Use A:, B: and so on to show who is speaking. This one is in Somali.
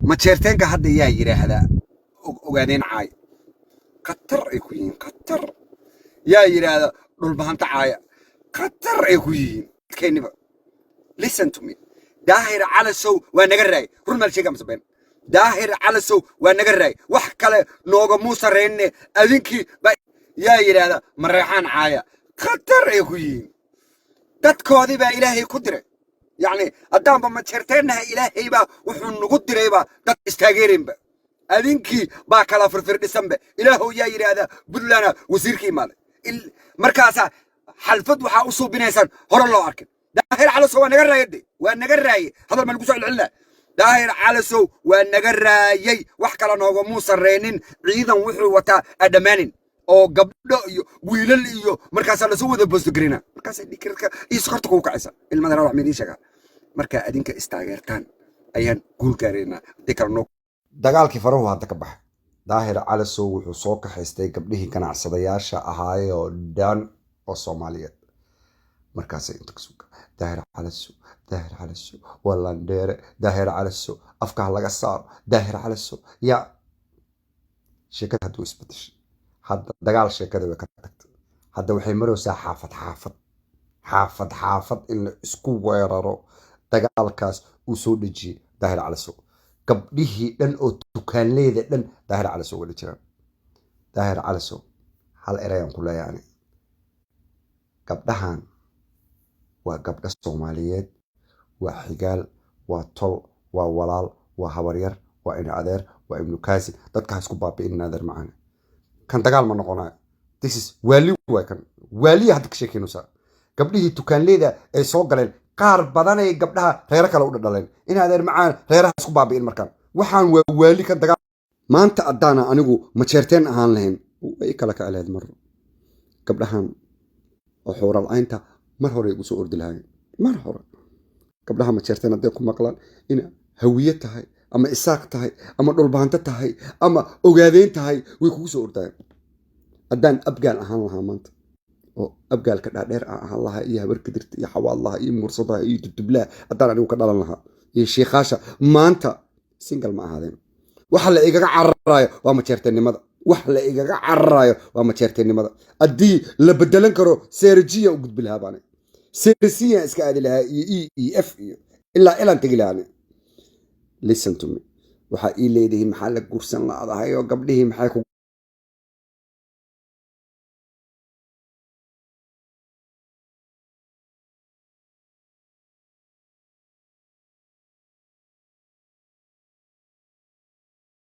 A: ما تشيرتين هذا يا هذا وقاعدين عاي قطر إكوين قطر يا هذا دول بهان تعايا قطر إكوين كيني بقى listen to me داهر على سو ونقرأي رمال شيء كم سبين داهر على سو ونقرأي وحكله نوجا موسى ريني أذنكي يا هذا مريحان عايا قطر إكوين dadkoodii baa ilaahay ku diray yacni haddaanba ma jeerteennaha ilaahay baa wuxuu nagu dirayba dad istaageerinba adinkii baa kala firfirdhisanba ilaahow yaa yidhaahdaa buntlandna wasiirkii imaale markaasaa xalfad waxaa u suubinaysaan hore loo arkin daahir calasow waa naga raayay waa naga raayay hadal ma lagu soo celcelinaa daahir calasow waa naga raayay wax kale noogamuu sarreynin ciidan wuxuu wataa adhammaanin oo gabdho iyo wiilal iyo markaas la soo wada boostogrina markaas dhikirka isqorta ku kacaysa ilmadana wax meedin shaga marka adinka istaageertaan ayaan guul gaareyna dikarno dagaalkii farahu hadda ka baxay daahir calasow wuxuu soo kaxaystay gabdhihii ganacsadayaasha ahaayoo dhan oo Soomaaliyeed markaas inta suuqa daahir calasow wallandere daahir calasow afka laga saaro daahir calasow ya sheekada haduu isbedeshay hadda dagaal sheekada way ka tagtay hadda waxay maraysaa xaafad in la isku weeraro dagaalkaas uu soo dhajiyay daahir calasow gabdhihii dhan oo dukaanleeda dhan daahir calasow wada jiraan daahir calasow hal erayaan ku leeyahay gabdhahan waa gabdha Soomaaliyeed waa xigaal waa tol waa walaal waa habaryar waa ina adeer waa ibnu kaasi dadka isku baabi'in naadir macaan kan dagaal ma noqonayo this is wali hadda ka sheekeynaysa gabdhihii dukaanleeda ay soo galeen qaar badan ay gabdhaha reer kale u dhaleen in adeer macaan reeraha isku baabi'in markan waxaan waa wali kan dagaal maanta adana anigu ma jeerteen ahaan lahayn way kala ka aleed mar gabdhahan oo xural aynta mar hore ugu soo ordi lahayn mar hore gabdhaha ma jeerteen haday ku maqlaan in hawiye tahay ama isaaq tahay ama dhulbaanta tahay ama ogaadeen tahay way kugu soo ordayaan haddaan abgaal ahaan lahaa maanta oo abgaalka dhaadheer ahaan lahaa iyo habarka dirta iyo xawaalaha iyo mursadaha iyo dudublaha haddaan anigu ka dhalan lahaa iyo sheekhaasha maanta single ma ahaadeen waxa la igaga cararayo waa ma jeerteennimada haddii la bedelan karo seerjiya u gudbi lahaa baane seersiya iska aadi lahaa iyo EF iyo ilaa ilaan tegi lahaa listen to me waxa ii leedahay maxaa la guursan laadahay oo gabdhihii maxay ku